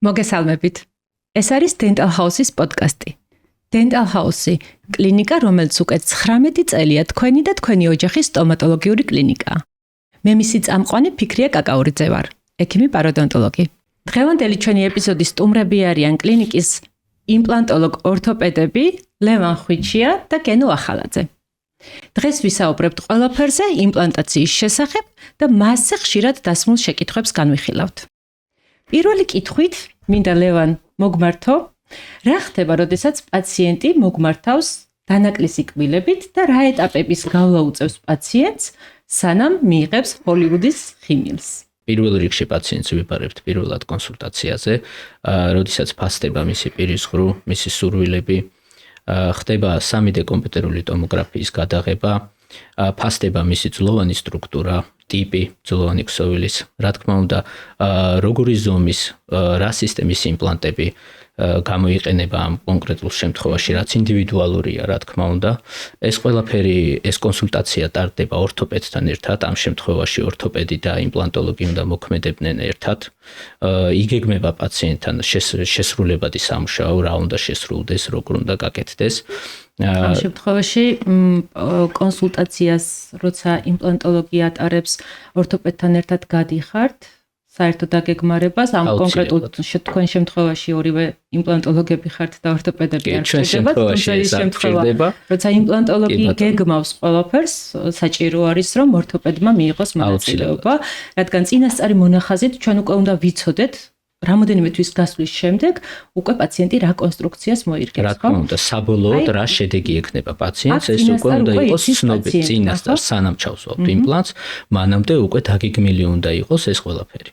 მოგესალმებით. ეს არის Dental House-ის პოდკასტი. Dental House-ი კლინიკა, რომელიც უკვე 19 წელია თქვენი და თქვენი ოჯახის სტომატოლოგიური კლინიკაა. მე მისი წამყვანი ფიქრია კაკაურიძე ვარ, ექიმი პაროდონტოლოგი. დღევანდელი ჩვენი ეპიზოდის სტუმრები არიან კლინიკის იმპლანტოლოგ ორთოპედები ლევან ხვიჩია და გენო ახალაძე. დღეს ვისაუბრებთ ყველაფერზე იმპლანტაციის შესახებ და მასზე ხშირად დასმულ შეკითხვებს განვიხილავთ. პირველი კითხვით მინდა ლევან მოგმართო, რა ხდება, როდესაც პაციენტი მოგმართავს დანაკლისი კბილებით და რა ეტაპების გავლა უწევს პაციენტს, სანამ მიიღებს ჰოლივუდის ხიმილს? პირველ რიგში პაციენტს ვიბარებთ პირველად კონსულტაციაზე, როდესაც ფასდება მისი პირის ღრუ, მისი სურვილები, ხდება 3D კომპიუტერული ტომოგრაფიის გადაღება, ფასდება მისი ძვლოვანი სტრუქტურა, ტიპი ძვლოვანი ქსოვილის, რა თქმა უნდა, როგორი ზომის, რა სისტემის იმპლანტები გამოიყენება ამ კონკრეტულ შემთხვევაში, რაც ინდივიდუალურია, რა თქმა უნდა. ეს ყველაფერი, ეს კონსულტაცია ტარდება ორთოპედთან ერთად, ამ შემთხვევაში ორთოპედი და იმპლანტოლოგი უნდა მოქმედებდნენ ერთად. იგეგმება პაციენტთან შესრულებადი სამუშაო, რა უნდა შესრულდეს, როგორ უნდა გაკეთდეს. ამ შემთხვევაში კონსულტაციას, როცა იმპლანტოლოგი ატარებს, ორთოპედთან ერთად გადიხართ საერთო დაგეგმარებას, ამ კონკრეტულ თქვენ შემთხვევაში ორივე იმპლანტოლოგები ხართ და ორთოპედები არ ხდებათ, თუმცა ის შემთხვევა, როცა იმპლანტოლოგი გეგმავს ყველაფერს, საჭირო არის, რომ ორთოპედმა მიიღოს მონაწილეობა, რადგან წინასწარი მონახაზით ჩვენ უკვე უნდა ვიცოდეთ, რამოდენიმე თვის გასვლის შემდეგ უკვე პაციენტი რა კონსტრუქციას მოირგებს, რა თქმა უნდა, საბოლოოდ რა შედეგი ექნება პაციენტს, ეს უკვე უნდა იყოს ცნობილი წინასწარ, სანამ ჩავსვავთ იმპლანტს, მანამდე უკვე დაგეგმილი უნდა იყოს ეს ყველაფერი.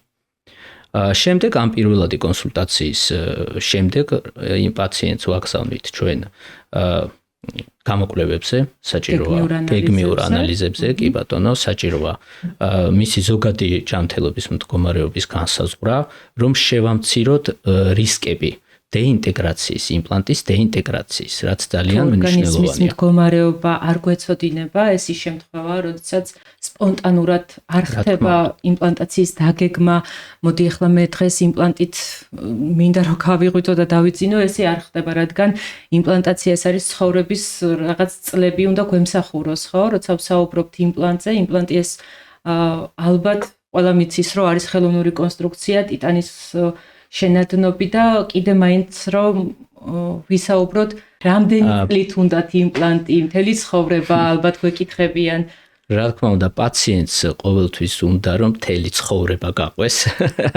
შემდეგ ამ პირველადი კონსულტაციის შემდეგ იმ პაციენტს ვაგზავნით ჩვენ გამოკვლევებზე, საჭიროა გეგმიურ ანალიზებზე, კი ბატონო, საჭიროა მისი ზოგადი ჯანმრთელობის მდგომარეობის განსაზღვრა, რომ შევამციროთ რისკები დეინტეგრაციის, იმპლანტის დეინტეგრაციის, რაც ძალიან მნიშვნელოვანია. ორგანიზმის მდგომარეობა არ გვეცოდინება, ეს ის შემთხვევა, როდესაც სპონტანურად არ ხდება იმპლანტაციის დაგეგმა, მოდი ახლა მე დღეს იმპლანტით მინდა რომ გავიღვიძო და დავიძინო, ესე არ ხდება, რადგან იმპლანტაცია ეს არის ცხოვრების რაღაც წლები უნდა გვემსახუროს, ხო? როცა ვსაუბრობთ იმპლანტზე, იმპლანტი ეს ალბათ ყველა მიცის, რომ არის ხელოვნური კონსტრუქცია, ტიტანის შენადნობი და კიდე მაინც რომ ვისაუბროთ, რამდენი წლით უნდათ იმპლანტი, მთელი ცხოვრება ალბათ გვეკითხებიან. რა თქმა უნდა, პაციენტს ყოველთვის უნდა რომ მთელი ცხოვრება გაყვეს.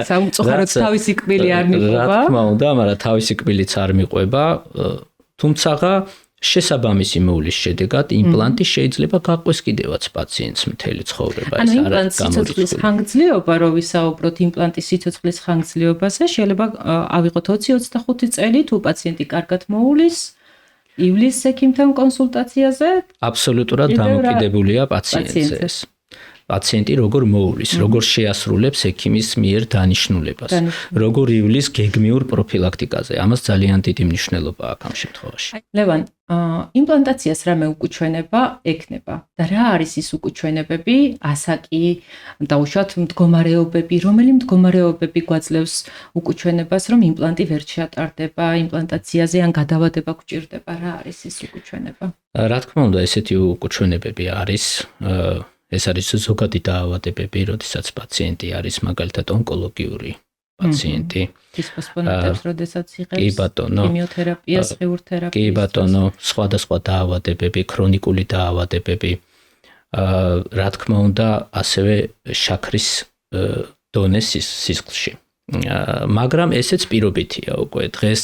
სამწუხაროდ თავისი კბილი არ მიყვება. რა თქმა უნდა, მაგრამ თავისი კბილიც არ მიყვება, თუმცა შესაბამისი მოვლის შედეგად იმპლანტი შეიძლება გაყვეს კიდევაც პაციენტს მთელი ცხოვრება. ანუ იმპლანტის სიცოცხლის ხანგრძლივობა, რო ვისაუბროთ იმპლანტის სიცოცხლის ხანგრძლივობაზე, შეიძლება ავიღოთ 20-25 წელი, თუ პაციენტი კარგად მოუვლის ივლის ექიმთან კონსულტაციაზე. აბსოლუტურად დამოკიდებულია პაციენტზე. პაციენტი როგორ მოუვლის, როგორ შეასრულებს ექიმის მიერ დანიშნულებას, როგორ ივლის გეგმიურ პროფილაქტიკაზე. ამას ძალიან დიდი მნიშვნელობა აქვს ამ შემთხვევაში. ლევან, იმპლანტაციას რამე უკუჩვენება ექნება და რა არის ის უკუჩვენებები, ასაკი, დაუშვათ მდგომარეობები, რომელი მდგომარეობები გვაძლევს უკუჩვენებას, რომ იმპლანტი ვერ შეატარდება, იმპლანტაციაზე ან გადავადება გვჭირდება, რა არის ის უკუჩვენება? რა თქმა უნდა, ესეთი უკუჩვენებები არის. ეს არის ზოგადი დაავადებები, როდესაც პაციენტი არის მაგალითად ონკოლოგიური პაციენტი. დისპოსპონატებს, როდესაც იღებს კი ბატონო, ქიმიოთერაპიას, ღირურთერაპიას. კი ბატონო, სხვადასხვა დაავადებები, ქრონიკული დაავადებები. რა თქმა უნდა, ასევე შაქრის დონეს სისხლში. მაგრამ ესეც პირობითია უკვე. დღეს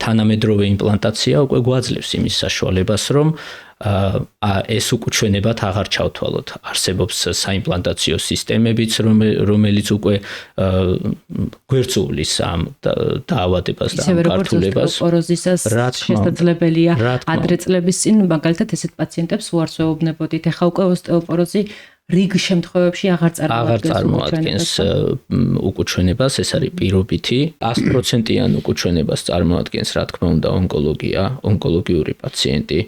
თანამედროვე იმპლანტაცია უკვე გვაძლევს იმის საშუალებას, რომ ეს უკუჩვენებად აღარ ჩავთვალოთ. არსებობს საიმპლანტაციო სისტემებიც, რომელიც უკვე გვერდსუვლის ამ დაავადებას და ამ გართულებას. ოპოროზისას შესაძლებელია ადრე წლების წინ, მაგალითად ესეთ პაციენტებს უარს ვეუბნებოდით. ეხლა უკვე ოსტეოპოროზი რიგ შემთხვევებში აღარ წარმოადგენს უკუჩვენებას, ეს არის პირობითი. 100%-იან უკუჩვენებას წარმოადგენს, რა თქმა უნდა, ონკოლოგია, ონკოლოგიური პაციენტი.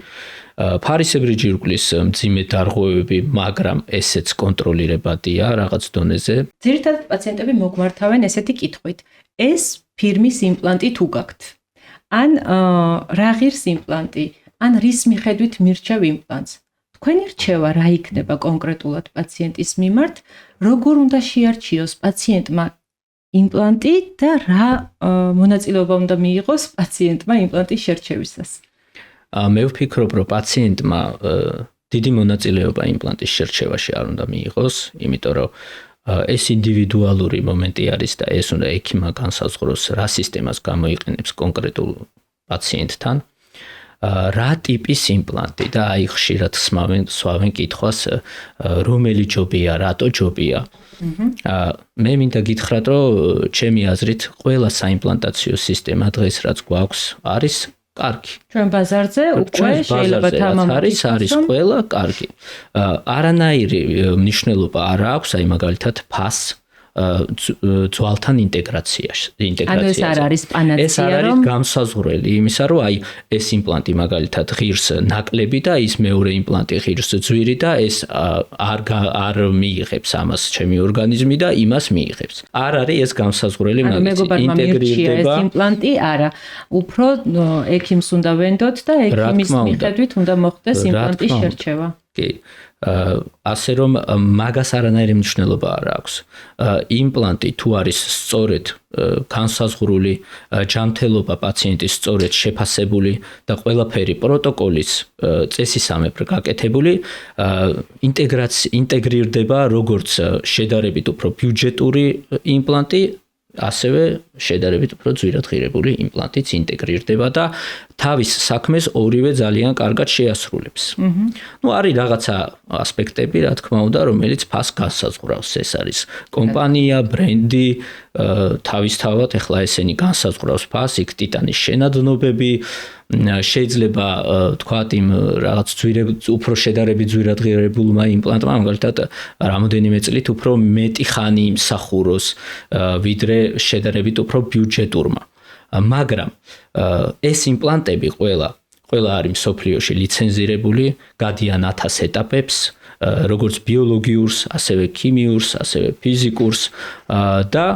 ფარისებრი ჯირკვლის მძიმე დარღვევები, მაგრამ ესეც კონტროლირებადია რაღაც დონეზე. ძირითადად პაციენტები მოგმართავენ ესეთი კითხვით. ეს ფირმის იმპლანტი თუ გაქვთ. ან რა ღირს იმპლანტი, ან რის მიხედვით მირჩევ იმპლანტს. თქვენი რჩევა რა იქნება კონკრეტულად პაციენტის მიმართ, როგორ უნდა შეარჩიოს პაციენტმა იმპლანტი და რა მონაწილეობა უნდა მიიღოს პაციენტმა იმპლანტის შერჩევისას. მე ვფიქრობ, რომ პაციენტმა დიდი მონაწილეობა იმპლანტის შერჩევაში არ უნდა მიიღოს, იმიტომ რომ ეს ინდივიდუალური მომენტი არის და ეს უნდა ექიმმა განსაზღვროს, რა სისტემას გამოიყენებს კონკრეტულ პაციენტთან, რა ტიპის იმპლანტი და აი ხშირად სვავენ კითხვას, რომელი ჯობია, რატო ჯობია. მე მინდა გითხრათ, რომ ჩემი აზრით ყველა საიმპლანტაციო სისტემა დღეს რაც გვაქვს არის კარგი. ჩვენ ბაზარზე უკვე შეიძლება თამამის არის ყველა კარგი. არანაირი მნიშვნელობა არ აქვს, აი მაგალითად ფასს ძვალთან ინტეგრაციაში. ანუ ეს არ არის პანაცეა, ეს არ არის გამსაზღვრელი იმისა, რომ აი ეს იმპლანტი მაგალითად ღირს ნაკლები და ის მეორე იმპლანტი ღირს ძვირი და ეს არ მიიღებს ამას ჩემი ორგანიზმი და იმას მიიღებს. არ არის ეს გამსაზღვრელი, მაგრამ ინტეგრირდება. ეს იმპლანტი არა. უფრო ექიმს უნდა ვენდოთ და ექიმის მიხედვით უნდა მოხდეს იმპლანტის შერჩევა. კი. ასე რომ მაგას არანაირი მნიშვნელობა არ აქვს. იმპლანტი თუ არის სწორედ განსაზღვრული, ჯანმრთელობა პაციენტის სწორედ შეფასებული და ყველაფერი პროტოკოლის წესისამებრ გაკეთებული, ინტეგრირდება როგორც შედარებით უფრო ბიუჯეტური იმპლანტი, ასევე შედარებით უფრო ძვირადღირებული იმპლანტიც ინტეგრირდება და თავის საქმეს ორივე ძალიან კარგად შეასრულებს. არის რაღაცა ასპექტები, რა თქმა უნდა, რომელიც ფასს განსაზღვრავს. ეს არის კომპანია, ბრენდი, თავისთავად ეხლა ესენი განსაზღვრავს ფასს, იქ ტიტანის შენადნობები, შეიძლება თქვათ იმ რაღაც უფრო შედარებით ძვირადღირებულმა იმპლანტმა მაგალითად რამოდენიმე წლით უფრო მეტი ხანი იმსახუროს, ვიდრე შედარებით უფრო ბიუჯეტურმა. მაგრამ ეს იმპლანტები ყველა არის მსოფლიოში ლიცენზირებული, გადიან 1000 ეტაპებს, როგორც ბიოლოგიურს, ასევე ქიმიურს, ასევე ფიზიკურს და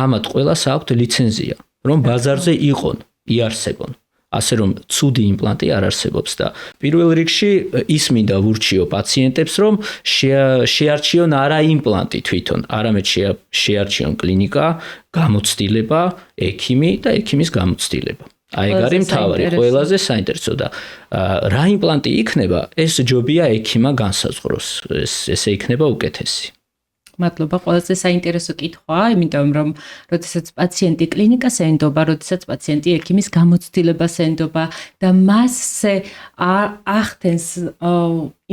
ამათ ყველას აქვთ ლიცენზია, რომ ბაზარზე იყონ, იარსებონ. ასე რომ ცუდი იმპლანტი არ არსებობს და პირველ რიგში ის მინდა ვურჩიო პაციენტებს, რომ შეარჩიონ არა იმპლანტი თვითონ, არამედ შეარჩიონ კლინიკა, გამოცდილება, ექიმი და ექიმის გამოცდილება. აი ეგ არის მთავარი, ყველაზე საინტერესო და რა იმპლანტი იქნება, ეს ჯობია ექიმმა განსაზღვროს, ესე იქნება უკეთესი. მადლობა, ყველაზე საინტერესო კითხვაა, იმიტომ რომ როდესაც პაციენტი კლინიკას ენდობა, როდესაც პაციენტი ექიმის გამოცდილებას ენდობა და მასზე ახდენს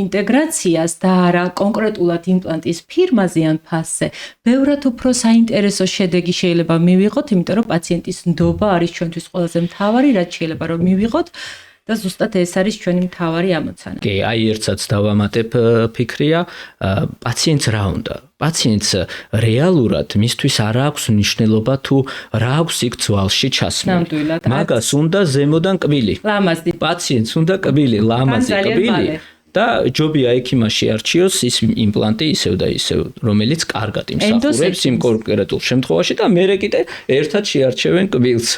ინტეგრაციას და არა კონკრეტულად იმპლანტის ფირმაზე ან ფასზე, ბევრად უფრო საინტერესო შედეგი შეიძლება მივიღოთ, იმიტომ რომ პაციენტის ნდობა არის ჩვენთვის ყველაზე მთავარი, რაც შეიძლება რომ მივიღოთ. და ზუსტად ეს არის ჩვენი მთავარი ამოცანა. კი, აი ერთსაც დავამატებ ფიქრია, პაციენტს რა უნდა? პაციენტს რეალურად მისთვის არ აქვს მნიშვნელობა თუ რა აქვს იქ ძვალში ჩასმული. მაგას უნდა ზემოდან კბილი. ლამაზი. პაციენტს უნდა კბილი, ლამაზი კბილი. და ჯობია ექიმმა შეარჩიოს ის იმპლანტი ისევ და ისევ, რომელიც კარგად იმსახურებს იმ კონკრეტულ შემთხვევაში და მერე კიდე ერთად შეარჩევენ კბილს.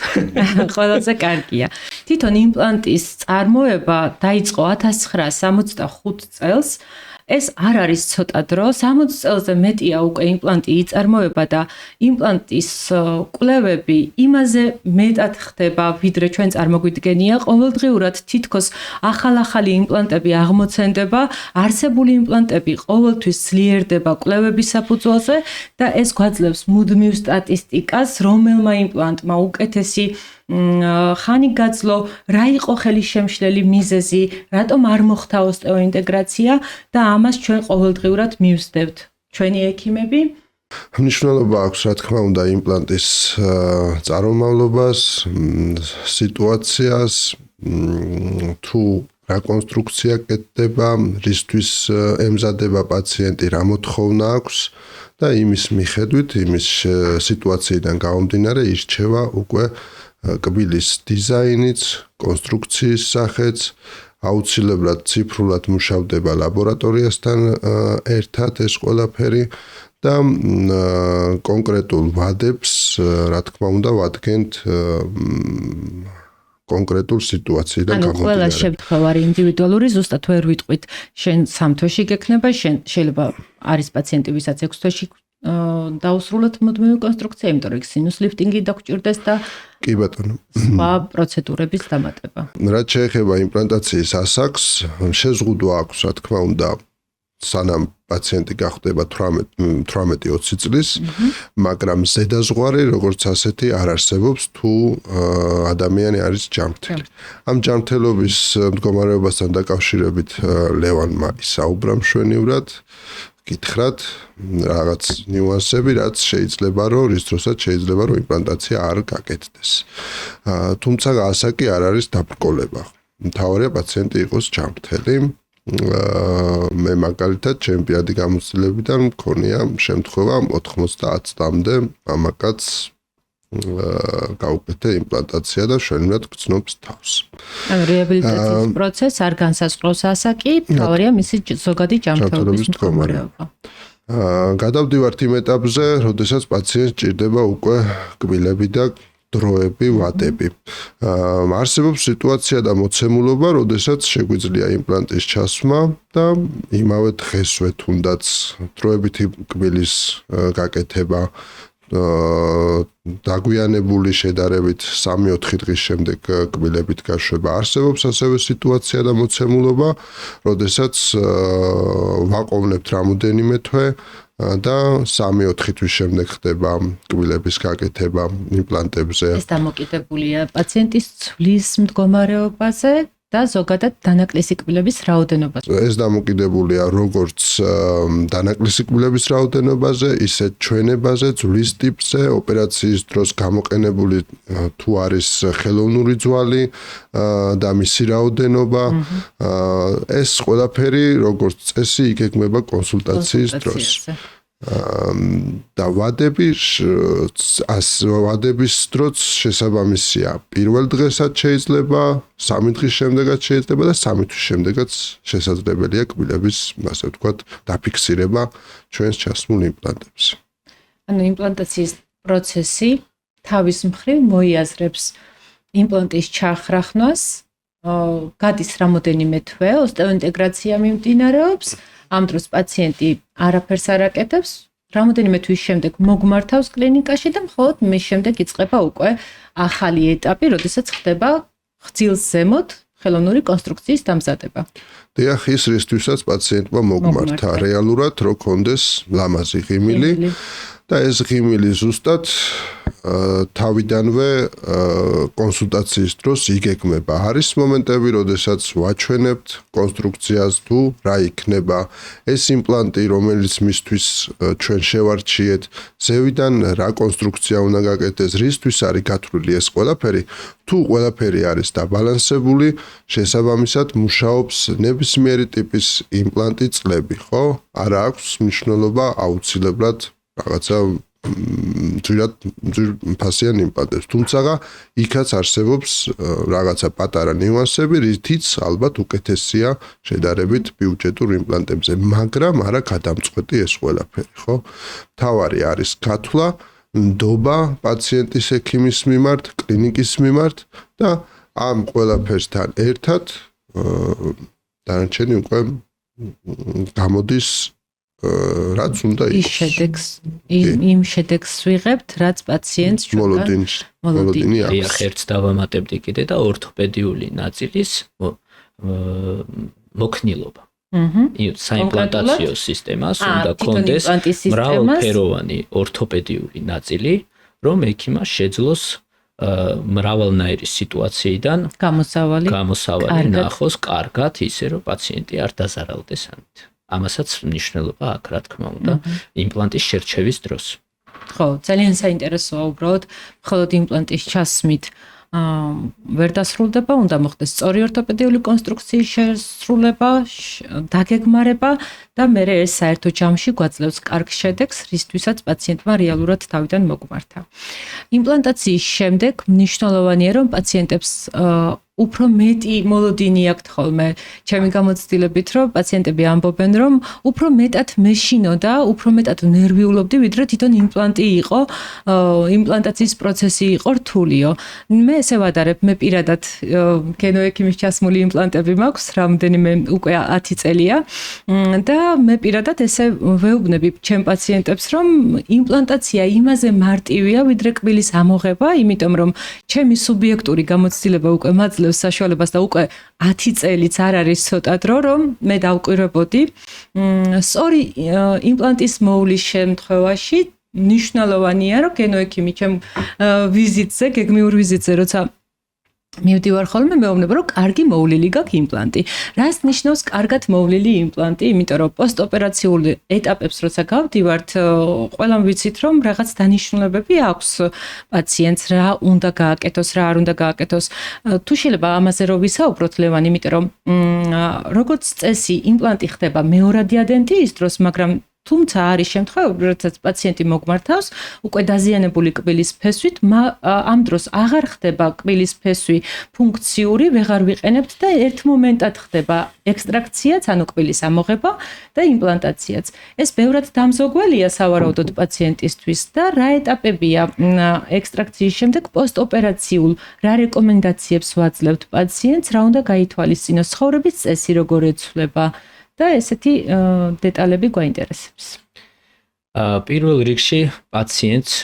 ყველაზე კარგია. თვითონ იმპლანტის წარმოება დაიწყო 1965 წელს. ეს არ არის ცოტა დრო, 60 წელზე მეტია უკვე იმპლანტი იწარმოება და იმპლანტის კვლევები იმაზე მეტად ხდება, ვიდრე ჩვენ წარმოგვიდგენია. ყოველდღიურად თითქოს ახალ-ახალი იმპლანტები აღმოცენდება, არსებული იმპლანტები ყოველთვის ძლიერდება კვლევების საფუძველზე და ეს გვაძლევს მუდმივ სტატისტიკას, რომელმა იმპლანტმა უკეთესი ხანი გაძლო, რა იყო ხელისშემშლელი მიზეზი, რატომ არ მოხდა ოსტეოინტეგრაცია და ამას ჩვენ ყოველდღიურად მივსდევთ. ჩვენი ექიმები მნიშვნელობა აქვს, რა თქმა უნდა, იმპლანტის წარმომავლობას, სიტუაციას, თუ რა კონსტრუქცია კეთდება, რისთვის ემზადება პაციენტი, რა მოთხოვნა აქვს და იმის მიხედვით, იმის სიტუაციიდან გამომდინარე ირჩევა უკვე კბილის დიზაინიც, კონსტრუქციის სახეც, აუცილებლად ციფრულად მუშავდება ლაბორატორიასთან ერთად ეს ყველაფერი და კონკრეტულ ვადებს, რა თქმა უნდა, ვადგენთ კონკრეტულ სიტუაციიდან გამომდინარე. ყველა შემთხვევა არის ინდივიდუალური, ზუსტად ვერ ვიტყვით, შენ 3 თვეში გექნება, შენ შეიძლება არის პაციენტი, ვისაც 6 თვეში დაუსრულოთ მუდმივი კონსტრუქცია, იმიტომ რომ სინუს ლიფტინგი დაგჭირდეს და კი ბატონო. სხვა პროცედურების დამატება. რაც შეეხება იმპლანტაციის ასაკს, შეზღუდვა აქვს, რა თქმა უნდა, სანამ პაციენტი გახდება 18-20 წლის, მაგრამ ზედაზღვარი როგორც ასეთი არ არსებობს, თუ ადამიანი არის ჯანმრთელი. ამ ჯანმრთელობის მდგომარეობასთან დაკავშირებით ლევანმა ისაუბრა მშვენივრად, გითხრათ რაღაც ნიუანსები, რაც შეიძლება რომ რის დროსაც შეიძლება რომ იმპლანტაცია არ გაკეთდეს. თუმცა ასაკი არ არის დაბრკოლება. მთავარია პაციენტი იყოს ჯანმრთელი. მე მაგალითად ჩემპიონატი გამოცდილებიდან მქონია შემთხვევა 90 წლამდე მამაკაცს გაუკეთე იმპლანტაცია და მშვენივრად გრძნობს თავს. ანუ რეაბილიტაციის პროცესს არ განსაზღვრავს ასაკი, მთავარია მისი ზოგადი ჯანმრთელობის მდგომარეობა. გადავდივართ იმ ეტაპზე, როდესაც პაციენტს ჭირდება უკვე კბილები და დროები, ვადები. არსებობს სიტუაცია და მოცემულობა, როდესაც შეგვიძლია იმპლანტის ჩასმა და იმავე დღესვე თუნდაც დროებითი კბილის გაკეთება დაგვიანებული შედარებით 3-4 დღის შემდეგ კბილებით გაშვება. არსებობს ასევე სიტუაცია და მოცემულობა, როდესაც ვაყოვნებთ რამოდენიმე თვე და 3-4 თვის შემდეგ ხდება კბილების გაკეთება იმპლანტებზე. ეს დამოკიდებულია პაციენტის ცვლის მდგომარეობაზე და ზოგადად დანაკლისი კბილების რაოდენობაზე. ეს დამოკიდებულია როგორც დანაკლისი კბილების რაოდენობაზე, ისე ჩვენებაზე, ძვლის ტიპზე, ოპერაციის დროს გამოყენებული თუ არის ხელოვნური ძვალი და მისი რაოდენობა. ეს ყველაფერი როგორც წესი იგეგმება კონსულტაციის დროს. და ვადების დროც შესაბამისია. პირველ დღესაც შეიძლება, 3 დღის შემდეგაც შეიძლება და 3 თვის შემდეგაც შესაძლებელია კბილების, ასე ვთქვათ, დაფიქსირება ჩვენს ჩასმულ იმპლანტებზე. ანუ იმპლანტაციის პროცესი თავის მხრივ მოიაზრებს იმპლანტის ჩახრახნას, გადის რამოდენიმე თვე, ოსტეოინტეგრაცია მიმდინარეობს. ამ დროს პაციენტი არაფერს არ აკეთებს, რამოდენიმე თვის შემდეგ მოგმართავს კლინიკაში და მხოლოდ მის შემდეგ იწყება უკვე ახალი ეტაპი, როდესაც ხდება ხძილს ზემოთ ხელოვნური კონსტრუქციის დამზადება. დიახ, ის რისთვისაც პაციენტმა მოგმართა რეალურად, რო კონდეს ლამაზი ღიმილი და ეს ღიმილი ზუსტად თავიდანვე კონსულტაციის დროს იგეგმება. არის მომენტები, როდესაც ვაჩვენებთ კონსტრუქციას თუ რა იქნება ეს იმპლანტი, რომელიც მისთვის ჩვენ შევარჩიეთ, ზევიდან რა კონსტრუქცია უნდა გაკეთდეს, რისთვის არის გათვლილი ეს ყველაფერი. თუ ყველაფერი არის დაბალანსებული, შესაბამისად მუშაობს ნებისმიერი ტიპის იმპლანტი წლები, ხო? არ აქვს მნიშვნელობა აუცილებლად რაღაცა ძვირფასიან იმპლანტებს. თუმცა იქაც არსებობს რაღაცა პატარა ნიუანსები, რითიც ალბათ უკეთესია შედარებით ბიუჯეტურ იმპლანტებზე, მაგრამ არა გადამწყვეტი ეს ყველაფერი, ხო? მთავარი არის გათვლა, ნდობა პაციენტის ექიმის მიმართ, კლინიკის მიმართ და ამ ყველაფერსთან ერთად დანარჩენი უკვე გამოდის რაც უნდა იყოს. იმ შედეგს ვიღებთ, რაც პაციენტს მოლოდინი აქვს. დიახ, ერთს დავამატებდი კიდე და ორთოპედიული ნაწილის მოქნილობა. საიმპლანტაციო სისტემას უნდა კონდეს მრავალფეროვანი ორთოპედიული ნაწილი, რომ ექიმას შეძლოს მრავალნაირი სიტუაციიდან გამოსავალი ნახოს კარგად, ისე რომ პაციენტი არ დაზარალდეს ამით. ამასაც მნიშვნელობა აქვს, რა თქმა უნდა, იმპლანტის შერჩევის დროს. ხო, ძალიან საინტერესოა უბრალოდ, მხოლოდ იმპლანტის ჩასმით ვერ დასრულდება, უნდა მოხდეს სწორი ორთოპედიული კონსტრუქციის შესრულება, დაგეგმარება და მერე ეს საერთო ჯამში გვაძლევს კარგ შედეგს, რისთვისაც პაციენტმა რეალურად თავიდან მოგმართა. იმპლანტაციის შემდეგ მნიშვნელოვანია, რომ პაციენტებს უფრო მეტი მოლოდინი აქვთ ხოლმე ჩემი გამოცდილებით, რომ პაციენტები ამბობენ, რომ უფრო მეტად მეშინო და უფრო მეტად ნერვიულობდი, ვიდრე თვითონ იმპლანტი იყო, იმპლანტაციის პროცესი იყო რთულიო. მე ესე ვადარებ, მე პირადად გენოექიმის ჩასმული იმპლანტები მაქვს, რამდენიმე უკვე 10 წელია და მე პირადად ესე ვეუბნები ჩემ პაციენტებს, რომ იმპლანტაცია იმაზე მარტივია, ვიდრე კბილის ამოღება, იმიტომ რომ ჩემი სუბიექტური გამოცდილება უკვე მაძლევს საშუალებას და უკვე 10 წელიც არ არის ცოტა დრო, რომ მე დავკვირვებოდი სწორი იმპლანტის მოვლის შემთხვევაში ნიშნულოვანია, რომ გენოექიმი ჩემ ვიზიტზე, გეგმიურ ვიზიტზე, როცა მივდივარ ხოლმე, მეუბნება, რომ კარგი მოვლილი გაქვს იმპლანტი. რას ნიშნავს კარგად მოვლილი იმპლანტი? იმიტომ რომ პოსტოპერაციულ ეტაპებს როცა გავდივართ, ყველამ ვიცით, რომ რაღაც დანიშნულებები აქვს პაციენტს, რა უნდა გააკეთოს, რა არ უნდა გააკეთოს. თუ შეიძლება ამაზე რომ ვისაუბროთ, ლევან, იმიტომ რომ როგორც წესი იმპლანტი ხდება მეორადი ადენტიის დროს, მაგრამ თუმცა არის შემთხვევები, როდესაც პაციენტი მოგმართავს უკვე დაზიანებული კბილის ფესვით, ამ დროს აღარ ხდება კბილის ფესვი ფუნქციური, ვეღარ ვიყენებთ და ერთ მომენტად ხდება ექსტრაქციაც, ანუ კბილის ამოღება და იმპლანტაციაც. ეს ბევრად დამზოგველია სავარაუდოდ პაციენტისთვის და რა ეტაპებია ექსტრაქციის შემდეგ პოსტოპერაციულ, რა რეკომენდაციებს ვაძლევთ პაციენტს, რა უნდა გაითვალისწინოს, ცხოვრების წესი როგორ ეცვლება და ესეთი დეტალები გვაინტერესებს. პირველ რიგში პაციენტს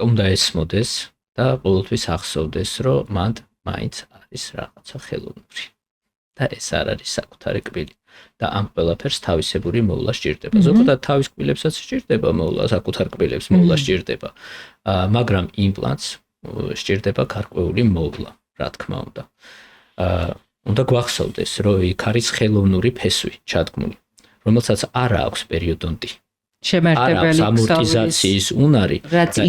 უნდა ესმოდეს და ყოველთვის ახსოვდეს, რომ მან მაინც არის რაღაცა ხელოვნური და ეს არ არის საკუთარი კბილი და ამ ყველაფერს თავისებური მოვლა სჭირდება. ზოგადად თავის კბილებსაც სჭირდება მოვლა, საკუთარ კბილებს მოვლა სჭირდება, მაგრამ იმპლანტს სჭირდება გარკვეული მოვლა, რა თქმა უნდა. უნდა გვახსოვდეს, რომ იქ არის ხელოვნური ფესვი ჩადგმული, რომელსაც არ აქვს პერიოდონტი. შემართებელი ამორტიზაციის უნარი და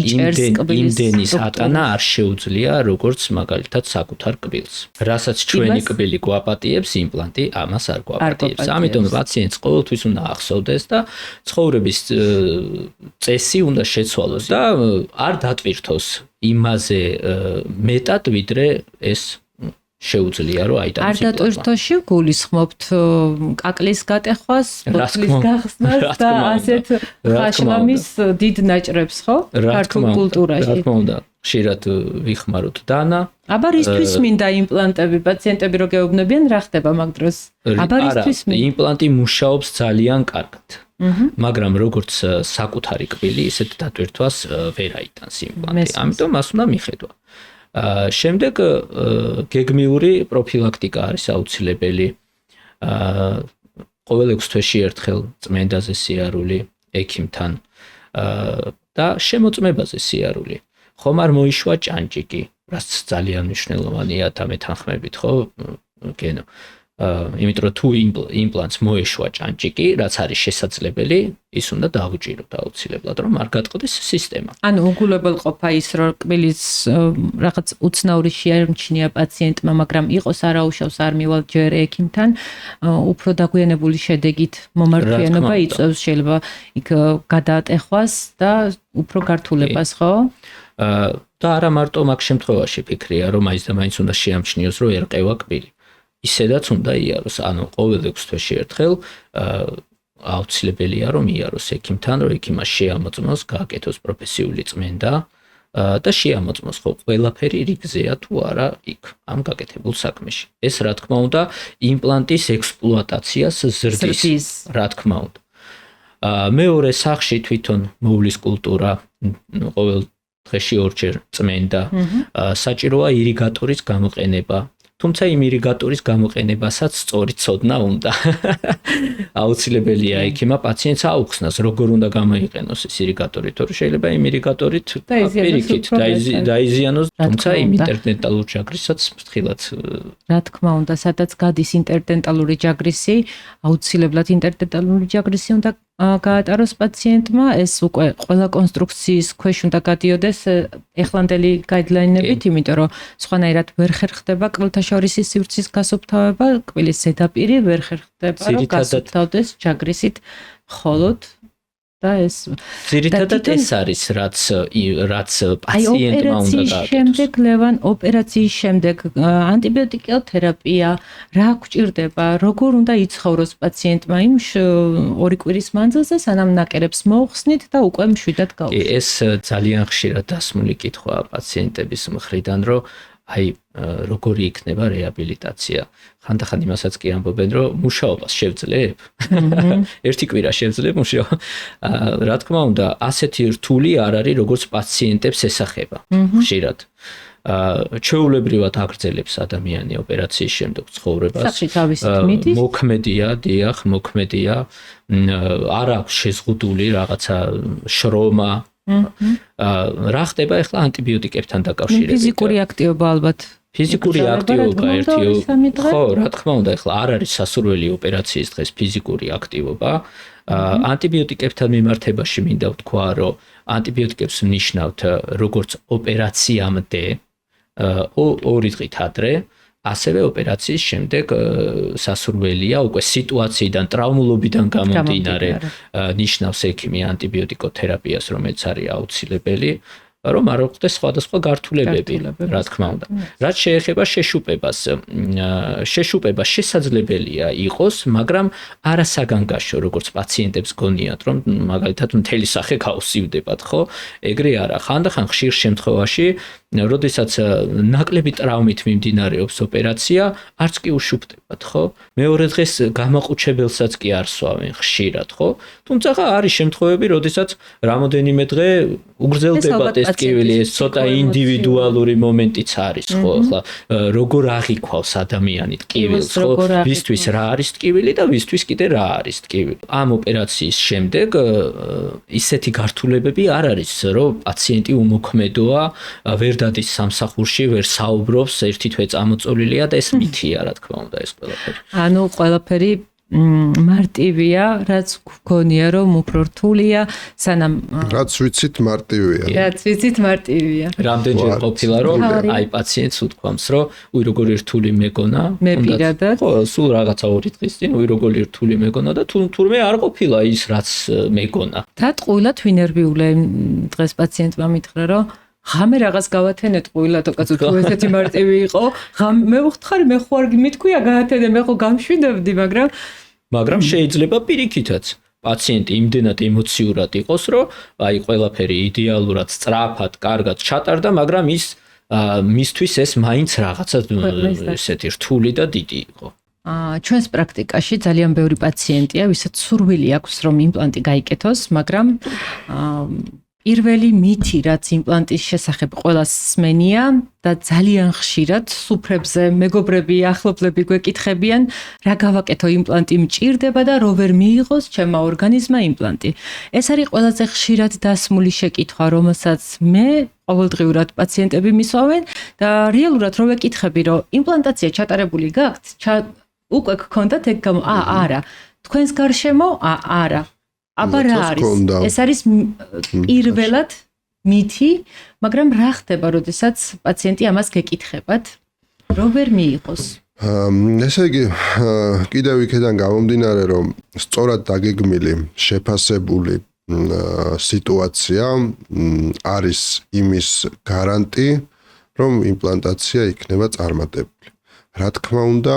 იმდენის ატანა არ შეუძლია, როგორც მაგალითად საკუთარ კბილს. რასაც ჩვენი კბილი გვაპატიებს, იმპლანტი ამას არ გვაპატიებს. ამიტომ პაციენტს ყოველთვის უნდა ახსოვდეს და ცხოვრების წესი უნდა შეცვალოს და არ დატვირთოს იმაზე მეტად, ვიდრე ეს შეუძლია, რომ აიტანოს. არ დატვირთოში გულისხმობთ კაკლის გატეხვას, ბოთლის გახსნას და ასეთ ხაშლამის დიდ ნაჭრებს, ხო? ქართულ კულტურაში. რა თქმა უნდა, ხშირად ვიხმაროთ დანა. აბა რისთვის მინდა იმპლანტები? პაციენტები რო გეუბნებიან, რა ხდება მაგ დროს? აბა რისთვის მინდა? იმპლანტი მუშაობს ძალიან კარგად. მაგრამ როგორც საკუთარი კბილი, ისეთ დატვირთვას ვერ აიტანს იმპლანტი. ამიტომ მას უნდა მიხედვა. შემდეგ გეგმიური პროფილაქტიკა არის აუცილებელი. ყოველ 6 თვეში ერთხელ წმენდაზე სიარული ექიმთან და შემოწმებაზე სიარული. ხომ არ მოიშვა ჭანჭიკი, რაც ძალიან მნიშვნელოვანია და მეთანხმებით, ხო? გენო. იმიტომ რომ თუ იმპლანტს მოეშვა ჭანჭიკი, რაც არის შესაძლებელი, ის უნდა დაუჭიროთ აუცილებლად, რომ არ გატყდეს სისტემა. ანუ უგულებელყოფა ის, რომ კბილის რაღაც უცნაური შეამჩნია პაციენტმა, მაგრამ იყოს არაუშავს არ მივალ ჯერ ექიმთან, უფრო დაგვიანებული შედეგით მომართვიანობა იწევს, შეიძლება იქ გადაატეხვას და უფრო გართულებას, ხო? და არა მარტო მაგ შემთხვევაში ფიქრია, რომ მაინც და მაინც უნდა შეამჩნიოს, რომ ერყევა კბილი. ისედაც უნდა იაროს, ანუ ყოველ 6 თვეში ერთხელ აუცილებელია რომ იაროს ექიმთან, რომ ექიმმა შეამოწმოს, გააკეთოს პროფესიული წმენდა და შეამოწმოს, ხო, ყველაფერი რიგზეა თუ არა იქ ამ გაკეთებულ საქმეში. ეს რა თქმა უნდა იმპლანტის ექსპლუატაციას ზრდის, რა თქმა უნდა. მეორე სახში თვითონ მოვლის კულტურა, ყოველ დღეში ორჯერ წმენდა, საჭიროა ირიგატორის გამოყენება. თუმცა იმ ირიგატორის გამოყენებასაც სწორი ცოდნა უნდა. აუცილებელია ექიმმა პაციენტს აუხსნას, როგორ უნდა გამოიყენოს ეს ირიგატორი, თორე შეიძლება იმ ირიგატორით პირიქით დაიზიანოს, თუმცა იმ ინტერდენტალურ ჯაგრისაც ფრთხილად. რა თქმა უნდა, სადაც გადის ინტერდენტალური ჯაგრისი, აუცილებლად ინტერდენტალური ჯაგრისი უნდა გაატაროს პაციენტმა, ეს უკვე ყველა კონსტრუქციის ქვეშ უნდა გადიოდეს ეხლანდელი გაიდლაინებით, იმიტომ რომ სხვანაირად ვერ ხერხდება კბილთაშორისი სივრცის გასუფთავება, კბილის ზედაპირი ვერ ხერხდება, რომ გასუფთავდეს ჯაგრისით მხოლოდ და ეს ძირითადად ეს არის რაც პაციენტმა უნდა გააკეთოს. შემდეგ ლევან ოპერაციის შემდეგ ანტიბიოტიკო თერაპია რა გვჭირდება, როგორ უნდა იცხოვროს პაციენტმა იმ 2 კვირის მანძილზე, სანამ ნაკერებს მოუხსნით და უკვე მშვიდად გაუშვით. ეს ძალიან ხშირად დასმული კითხვაა პაციენტების მხრიდან, რომ აი როგორი იქნება რეაბილიტაცია. ხანდახან იმასაც კი ამბობენ, რომ მუშაობას შევძლებ. ერთი კვირა შევძლებ მუშაობა. რა თქმა უნდა, ასეთი რთული არ არის, როგორც პაციენტებს ესახება. ხშირად. ჩვეულებრივად აგრძელებს ადამიანი ოპერაციის შემდეგ ცხოვრებას. სახში თავისით მიდის. მოქმედია. არ აქვს შეზღუდული რაღაცა შრომა. რა ხდება ახლა ანტიბიოტიკებთან დაკავშირებით? ფიზიკური აქტივობა ალბათ. ფიზიკური აქტივობა ხო, რა თქმა უნდა, ახლა არ არის სასურველი ოპერაციის დღეს ფიზიკური აქტივობა. ანტიბიოტიკებთან მიმართებაში მინდა ვთქვა, რომ ანტიბიოტიკებს ვნიშნავთ როგორც ოპერაციამდე 2 დღით ადრე, ასევე ოპერაციის შემდეგ სასურველია უკვე სიტუაციიდან, ტრავმულობიდან გამომდინარე ნიშნავს ექიმი ანტიბიოტიკოთერაპიას, რომელიც არის აუცილებელი, რომ არ მოხდეს სხვადასხვა გართულებები, რა თქმა უნდა. რაც შეეხება შეშუპებას, შეშუპება შესაძლებელია იყოს, მაგრამ არასაგანგაშო, როგორც პაციენტებს გონიათ, რომ მაგალითად მთელი სახე გაუსივდებათ, ხო? ეგრე არა. ხანდახან ხშირ შემთხვევაში, როდესაც ნაკლები ტრავმით მიმდინარეობს ოპერაცია, არც კი უშუპდებათ, ხო? მეორე დღეს გამაყუჩებელსაც კი არ სვავენ ხშირად, ხო? თუმცა არის შემთხვევები, როდესაც რამოდენიმე დღე უგრძელდებათ ეს ტკივილი, ეს ცოტა ინდივიდუალური მომენტიც არის, ხო? ახლა როგორ აღიქვავს ადამიანი ტკივილს, ხო? ვისთვის რა არის ტკივილი და ვისთვის კიდე რა არის ტკივილი. ამ ოპერაციის შემდეგ ისეთი გართულებები არ არის, რომ პაციენტი უმოქმედოა, ვერ დადის სამსახურში, ვერ საუბრობს, ერთი თვე წამოწოლილია და ეს მითია, რა თქმა უნდა, ეს ყველაფერი. ანუ ყველაფერი მარტივია, რაც გქონია, რომ უფრო რთულია, სანამ რაც ვიცით მარტივია. რამდენჯერ ყოფილა, რომ აი პაციენტს უთქვამს, რომ უი როგორი რთული მეგონა, მე პირადად ხო, სულ რაღაცა 2 დღის წინ უი როგორი რთული მეგონა და თურმე არ ყოფილა ის რაც მეგონა. და ტყუილად ვინერვიულე დღეს პაციენტმა მითხრა, რომ ღამე რაღაც გავათენეთ ყუილად, ოკაცო თუ ესეთი მარტივი იყო, მე ვხთხარი, მე ხო არ მითქვია გაათენე, მე ხო გამშვიდებდი, მაგრამ შეიძლება პირიქითაც პაციენტი იმდენად ემოციურად იყოს, რომ აი ყველაფერი იდეალურად, სწრაფად, კარგად ჩატარდა, მაგრამ მისთვის ეს მაინც რაღაცა ესეთი რთული და დიდი იყო. ჩვენს პრაქტიკაში ძალიან ბევრი პაციენტია, ვისაც სურვილი აქვს, რომ იმპლანტი გაიკეთოს, მაგრამ პირველი მითი, რაც იმპლანტის შესახებ ყველას სმენია და ძალიან ხშირად სუფრებზე მეგობრები, ახლობლები გვეკითხებიან, რა გავაკეთო, იმპლანტი მჭირდება და რო ვერ მიიღოს ჩემმა ორგანიზმმა იმპლანტი. ეს არის ყველაზე ხშირად დასმული შეკითხვა, რომელსაც მე ყოველდღიურად პაციენტები მისვავენ და რეალურად რო ვეკითხები, რომ იმპლანტაცია ჩატარებული გაქვთ, უკვე გქონდათ ეგ არა. თქვენს გარშემო არა. აბა რა არის? ეს არის პირველად მითი, მაგრამ რა ხდება, როდესაც პაციენტი ამას გეკითხებათ, რომ ვერ მიიღოს? ესე იგი, კიდევ იქიდან გამომდინარე, რომ სწორად დაგეგმილი, შეფასებული სიტუაცია არის იმის გარანტი, რომ იმპლანტაცია იქნება წარმატებული. რა თქმა უნდა,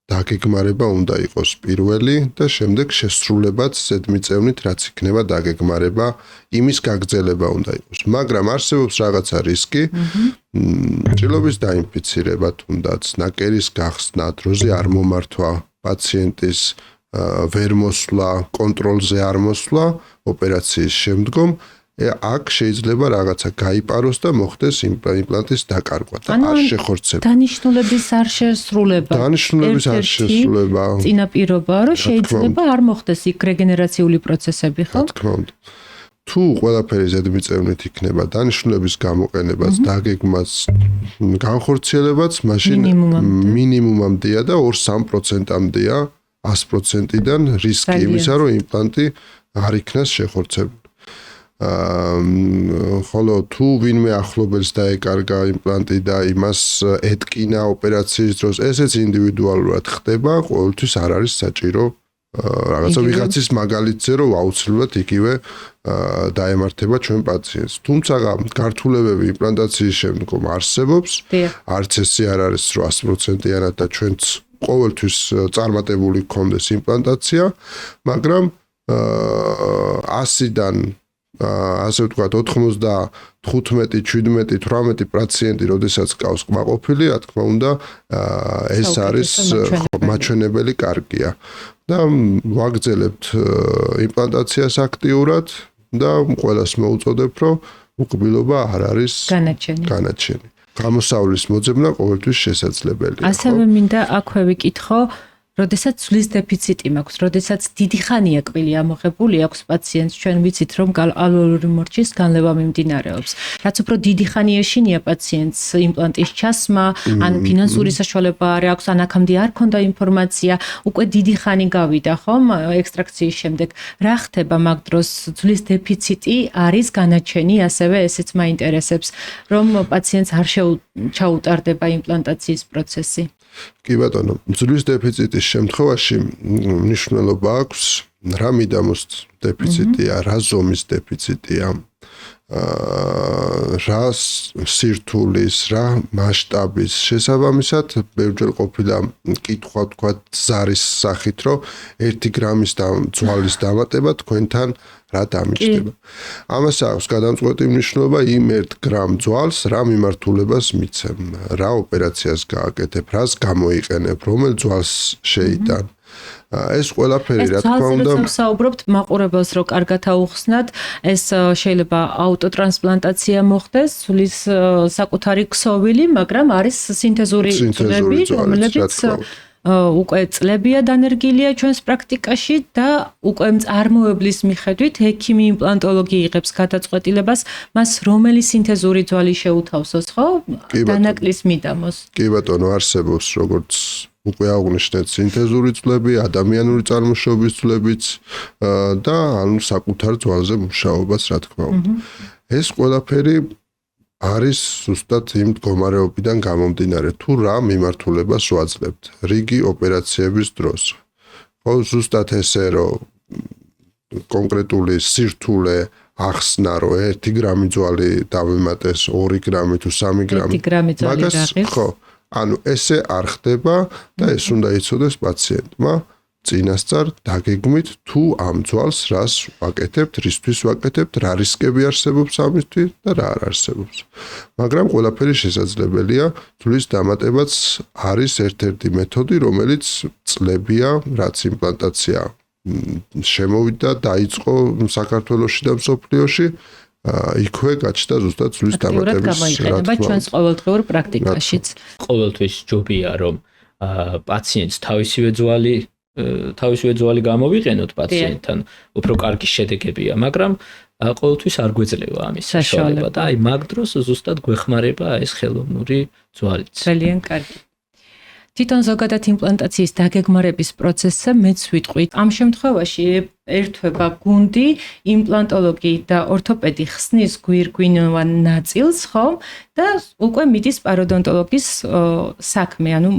დაგეგმარება უნდა იყოს პირველი და შემდეგ შესრულებაც ზედმიწევნით, რაც იქნება დაგეგმარება, იმის გაგრძელება უნდა იყოს. მაგრამ არსებობს რაღაცა რისკი, ჭრილობის დაინფიცირება თუნდაც, ნაკერის გახსნა, დროზე არ მომართვა, პაციენტის ვერ მოსვლა, კონტროლზე არ მოსვლა ოპერაციის შემდგომ, აქ შეიძლება რაღაცა გაიპაროს და მოხდეს იმპლანტის დაკარგვა და არ შეხორცება. დანიშნულების არ შესრულება. წინაპირობაა, რომ შეიძლება არ მოხდეს იქ რეგენერაციული პროცესები, ხო? რა თქმა უნდა. თუ ყველაფერი ზედმიწევნით იქნება, დანიშნულების გამოყენებაც, დაგეგმაც, განხორციელებაც, მაშინ მინიმუმამდეა და 2-3%-მდეა 100%-დან რისკი იმისა, რომ იმპლანტი არ იქნას შეხორცებული. ხოლო თუ ვინმე ახლობელს დაეკარგა იმპლანტი და იმას ეთკინა ოპერაციის დროს, ესეც ინდივიდუალურად ხდება, ყოველთვის არ არის საჭირო რაღაცა ვიღაცის მაგალითზე რომ აუცილებლად იგივე დაემართება ჩვენ პაციენტს. თუმცა გართულებები იმპლანტაციის შემდგომ არსებობს. არც ესე არ არის 100%-იანად და ჩვენც ყოველთვის წარმატებული გქონდეს იმპლანტაცია, მაგრამ 100-დან ასე ვთქვათ 95, 17, 18 პაციენტი, როდესაც ყავს კმაყოფილი, რა თქმა უნდა, ეს არის მაჩვენებელი კარგია. და ვაგრძელებთ იმპლანტაციას აქტიურად და ყველას მოუწოდებთ, რომ უკბილობა არ არის განაჩენი. გამოსავლის მოძებნა ყოველთვის შესაძლებელია. ასევე მინდა აქვე ვიკითხო, როდესაც ცვლის დეფიციტი მაქვს, როდესაც დიდი ხანია კვილი ამოღებული აქვს პაციენტს, ჩვენ ვიცით, რომ ალვეოლური მორჩის განლევა მიმდინარეობს. რაც უფრო დიდი ხანი ეშინია პაციენტს იმპლანტის ჩასმა, ან ფინანსური საშუალება არ აქვს, ან აქამდე არ ქონდა ინფორმაცია, უკვე დიდი ხანი გავიდა, ხომ, ექსტრაქციის შემდეგ. რა ხდება მაგ დროს? ცვლის დეფიციტი არის განაჩენი, ასევე ესეც მაინტერესებს, რომ პაციენტს არ ჩაუტარდება იმპლანტაციის პროცესი. კი ბატონო, ცვლის დეფიციტის შემთხვევაში მნიშვნელობა აქვს რა მიდამოს დეფიციტია, რა ზომის დეფიციტია, რა სირთულის, რა მასშტაბის. შესაბამისად, ბევრჯერ ყოფილა კითხვა თქვათ ზარის სახით, რომ 1 გრამის ძვალის დამატება თქვენთან რა დამიჯდება. ამას აქვს გადამწყვეტი მნიშვნელობა იმ 1 გრამ ძვალს რა მიმართულებას მიცემ, რა ოპერაციას გააკეთებ, რას გამოიყენებ, რომელ ძვალს შეიტან. ეს ყველაფერი რა თქმა უნდა საუბრობთ მაყურებელს რომ კარგად აუხსნათ, ეს შეიძლება აუტოტრანსპლანტაცია მოხდეს, ცვლის საკუთარი ქსოვილი, მაგრამ არის სინთეზური წლები, რომლებიც უკვე წლებია დანერგილია ჩვენს პრაქტიკაში და უკვე მწარმოებლის მიხედვით ექიმი იმპლანტოლოგი იღებს გადაწყვეტილებას, მას რომელი სინთეზური ძვალი შეუთავსოს, ხო? დანაკლის მიდამოს. კი ბატონო, არსებობს როგორც უკვე აღნიშნეთ სინთეზური ძვლები, ადამიანური წარმოშობის ძვლებიც და ანუ საკუთარ ძვალზე მუშაობაც რა თქმა უნდა. ეს ყველაფერი არის ზუსტად იმ მდგომარეობიდან გამომდინარე, თუ რა მიმართულებას ვაძლევთ რიგი ოპერაციების დროს. ხო, ზუსტად ესე რომ კონკრეტული სირთულე ახსნა, რომ 1 გრამი ძვალი დავემატეს 2 გრამი თუ 3 გრამი. 1 გრამი ძვალი დაღის. ხო, ანუ ესე არ ხდება და ეს უნდა იცოდეს პაციენტმა. წინასწარ დაგეგმით თუ ამ ძვალს რას ვაკეთებთ, რისთვის ვაკეთებთ, რა რისკები არსებობს ამისთვის და რა არ არსებობს. მაგრამ ყველაფერი შესაძლებელია, ძვლის დამატებაც არის ერთ-ერთი მეთოდი, რომელიც წლებია, რაც იმპლანტაცია შემოვიდა, დაიწყო საქართველოში და მსოფლიოში, იქვე გაჩნდა ზუსტად ძვლის დამატების რა თქმა უნდა. ჩვენს ყოველდღიურ პრაქტიკაშიც. ყოველთვის ჯობია, რომ პაციენტს თავისივე ძვალი გამოვიყენოთ პაციენტთან, უფრო კარგი შედეგებია, მაგრამ ყოველთვის არ გვეძლევა ამის საშუალება და აი მაგ დროს ზუსტად გვეხმარება ეს ხელოვნური ძვალიც. ძალიან კარგი. თვითონ ზოგადად იმპლანტაციის დაგეგმარების პროცესზე მეც ვიტყვი. ამ შემთხვევაში ერთვება გუნდი, იმპლანტოლოგი და ორთოპედი ხსნის გვირგვინოვან ნაწილს, ხო? და უკვე მიდის პაროდონტოლოგის საქმე, ანუ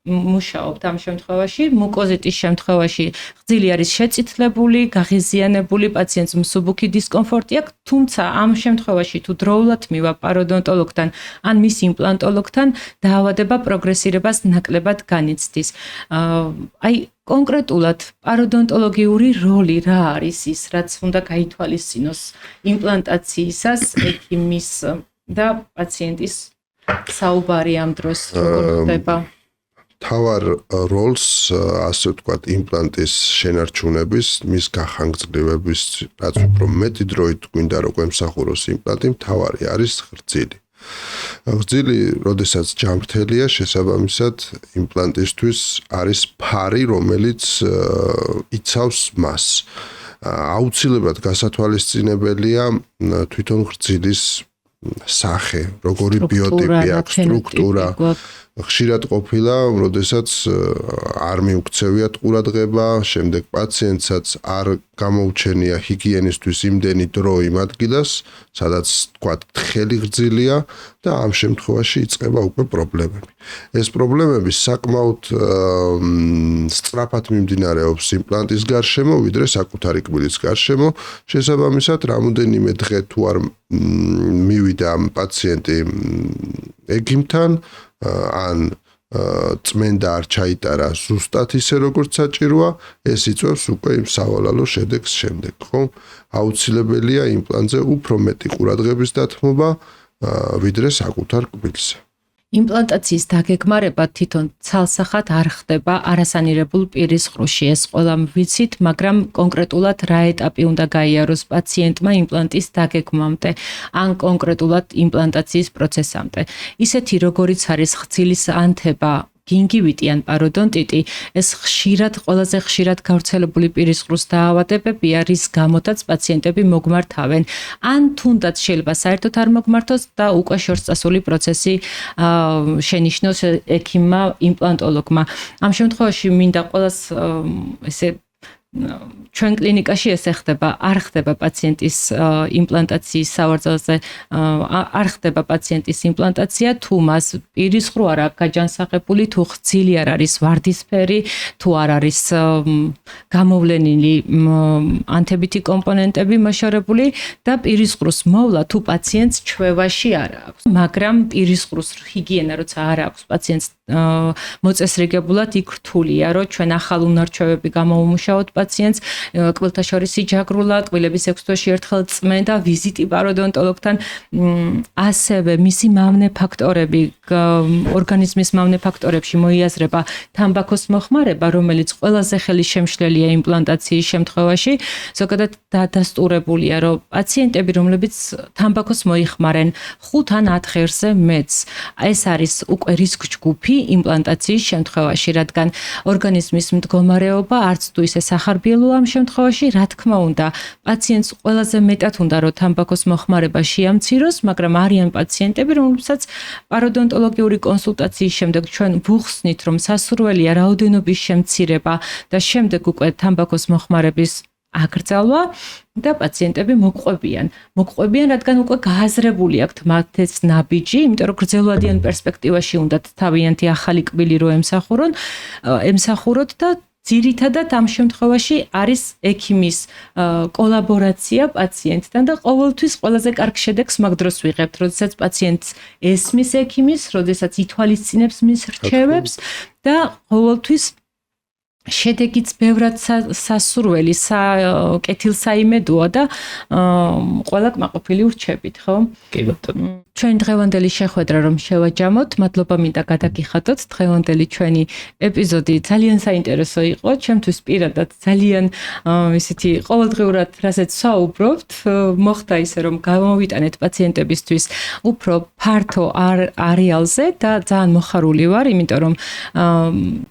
მუშაობთ ამ შემთხვევაში, მუკოზიტის შემთხვევაში ხძილი არის შეწითლებული, გაღიზიანებული, პაციენტს მსუბუქი დისკომფორტი აქვს, თუმცა ამ შემთხვევაში თუ დროულად მივა პაროდონტოლოგთან ან მის იმპლანტოლოგთან, დაავადება პროგრესირებას ნაკლებად განიცდის. აი კონკრეტულად პაროდონტოლოგიური როლი რა არის ის, რაც უნდა გაითვალისწინოს იმპლანტაციისას ექიმის და პაციენტის საუბარი ამ დროს როგორ ხდება? თავარ როლს, ასე ვთქვათ, იმპლანტის შენარჩუნების, მის გახანგრძლივების, რაც უფრო მეტი დროით გვინდა რომ გვემსახუროს იმპლანტი, მთავარი არის ღვიძლი. ღვიძლი, როდესაც ჯანმრთელია, შესაბამისად იმპლანტისთვის არის ფარი, რომელიც იცავს მას. აუცილებლად გასათვალისწინებელია თვითონ ღვიძლის სახე, როგორი ბიოტიპი აქვს, სტრუქტურა, ხშირად ყოფილა, როდესაც არ მიუქცევიათ ყურადღება, შემდეგ პაციენტსაც არ გამოუჩენია ჰიგიენისთვის იმდენი დრო იმ ადგილას, სადაც თქვათ თხელი გრძილია და ამ შემთხვევაში იწყება უკვე პრობლემები. ეს პრობლემები საკმაოდ სწრაფად მიმდინარეობს იმპლანტის გარშემო, ვიდრე საკუთარი კბილის გარშემო. შესაბამისად, რამოდენიმე დღე თუ არ მივიდა ამ პაციენტი ექიმთან, ან წმენდა არ ჩაიტარა ზუსტად ისე როგორც საჭიროა, ეს იწვევს უკვე იმ სავალალო შედეგს შემდეგ, ხო? აუცილებელია იმპლანტზე უფრო მეტი ყურადღების დათმობა, ვიდრე საკუთარ კბილზე. იმპლანტაციის დაგეგმარება თვითონ ცალსახად არ ხდება არასანირებულ პირის ყრუში. ეს ყველა ვიცით, მაგრამ კონკრეტულად რა ეტაპი უნდა გაიაროს პაციენტმა იმპლანტის დაგეგმვამდე, ან კონკრეტულად იმპლანტაციის პროცესამდე. ისეთი როგორიც არის ხცილის ანთება, გინგივიტი ან პაროდონტიტი, ეს ყველაზე ხშირად გავრცელებული პირის ყრუს დაავადებებია, რის გამოდაც პაციენტები მოგმართავენ, ან თუნდაც შეიძლება საერთოდ არ მოგმართოს და უკვე შორსწასული პროცესი შენიშნოს ექიმმა, იმპლანტოლოგმა. ამ შემთხვევაში მინდა ყველას ესე ჩვენ კლინიკაში ესე ხდება, არ ხდება პაციენტის იმპლანტაციის სავარძელზე, არ ხდება პაციენტის იმპლანტაცია, თუ მას პირის ყრუ არ აქვს გაჯანსაღებული, თუ ხცილი არ არის ვარდისფერი, თუ არ არის გამოვლენილი ანთებითი კომპონენტები მოშორებული და პირის ყრუს მოვლა თუ პაციენტს ჩვევაში არ აქვს. მაგრამ პირის ყრუს ჰიგიენა როცა არ აქვს პაციენტს მოწესრიგებულად იქ რთულია, რომ ჩვენ ახალ უნარჩვევები გამოუმუშაოთ პაციენტს, კბილთა შორის იჯაგრულა, კბილების 6 თვეში ერთხელ წმენდა, ვიზიტი პაროდონტოლოგთან, ასევე მისი მავნე ფაქტორები, ორგანიზმის მავნე ფაქტორებში მოიაზრება თამბაქოს მოხმარება, რომელიც ყველაზე ხელისშემშლელია იმპლანტაციის შემთხვევაში, ზოგადად დადასტურებულია, რომ პაციენტები, რომლებიც თამბაქოს მოიხმარენ 5 ან 10 ღერზე მეტს, ეს არის უკვე რისკ ჯგუფი იმპლანტაციის შემთხვევაში, რადგან ორგანიზმის მდგომარეობა არც თუ ისე სახარბიელოა ამ შემთხვევაში, რა თქმა უნდა, პაციენტს ყველაზე მეტად უნდა რომ თამბაქოს მოხმარება შეამციროს, მაგრამ არიან პაციენტები, რომლებსაც პაროდონტოლოგიური კონსულტაციის შემდეგ ჩვენ ვუხსნით, რომ სასურველია რაოდენობის შემცირება და შემდეგ უკვე თამბაქოს მოხმარების აკრძალვა და პაციენტები მოყვებიან, რადგან უკვე გააზრებული აქვთ მათ ეს ნაბიჯი, იმიტომ რომ გრძელვადიან პერსპექტივაში უნდათ თავიანთი ახალი კბილი რო ემსახუროთ და ძირითადად ამ შემთხვევაში არის ექიმის კოლაბორაცია პაციენტთან და ყოველთვის ყველაზე კარგ შედეგს მაგ დროს ვიღებთ, როდესაც პაციენტს ესმის ექიმის, როდესაც ითვალისწინებს მის რჩევებს და ყოველთვის შედეგიც ბევრად სასურველი, კეთილსაიმედოა და ყველა კმაყოფილი ვრჩებით, ხო? კი ბატონო. ჩვენ დღევანდელი შეხვედრა რომ შევაჯამოთ, მადლობა მინდა გადაგიხადოთ, დღევანდელი ჩვენი ეპიზოდი ძალიან საინტერესო იყო, ჩემთვის პირადად ძალიან ისეთი ყოველდღიურად რასაც ვსაუბრობთ, მოხდა ისე რომ გამოვიტანეთ პაციენტებისთვის უფრო ფართო არეალზე და ძალიან მოხარული ვარ, იმიტომ რომ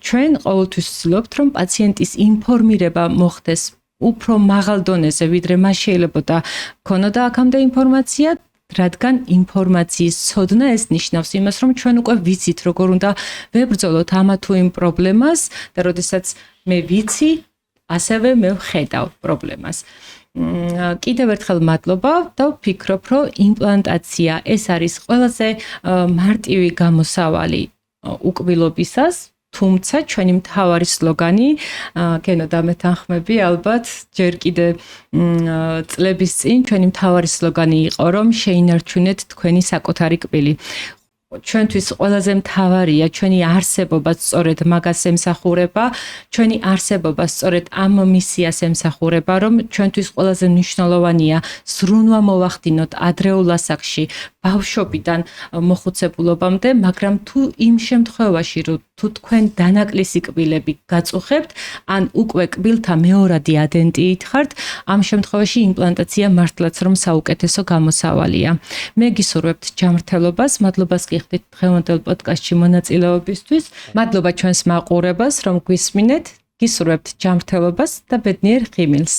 ჩვენ ყოველთვის ვცდილობთ რომ პაციენტის ინფორმირება მოხდეს უფრო მაღალ დონეზე, ვიდრე მას შეიძლებოდა ქონოდა აქამდე ინფორმაცია, რადგან ინფორმაციის ცოდნა ეს ნიშნავს იმას, რომ ჩვენ უკვე ვიცით, როგორ უნდა ვებრძოლოთ ამა თუ იმ პრობლემას და როდესაც მე ვიცი, ასევე მე ვხედავ პრობლემას. კიდევ ერთხელ მადლობა და ვფიქრობ, რომ იმპლანტაცია ეს არის ყველაზე მარტივი გამოსავალი უკბილობისას. თუმცა ჩვენი მთავარი სლოგანი, გენო დამეთანხმები ალბათ, ჯერ კიდე წლების წინ ჩვენი მთავარი სლოგანი იყო, რომ შეინარჩუნეთ თქვენი საკუთარი კბილი. ჩვენთვის ყველაზე მთავარია ჩვენი არსებობა სწორედ მაგას ემსახურება, ჩვენი არსებობა სწორედ ამ მისიას ემსახურება, რომ ჩვენთვის ყველაზე მნიშვნელოვანია ზრუნვა მოვახდინოთ ადრეულ ასაკში, ბავშვობიდან მოხუცებულობამდე, მაგრამ თუ იმ შემთხვევაში, რომ თუ თქვენ დანაკლისი კბილები გაწუხებთ, ან უკვე კბილთა მეორადი ადენტიით ხართ, ამ შემთხვევაში იმპლანტაცია მართლაც რომ საუკეთესო გამოსავალია. მე გისურვებთ ჯანმრთელობას, მადლობას გიხდით დღევანდელ პოდკასტში მონაწილეობისთვის. მადლობა ჩვენს მაყურებელს, რომ გვისმინეთ, გისურვებთ ჯანმრთელობას და ბედნიერ ღიმილს.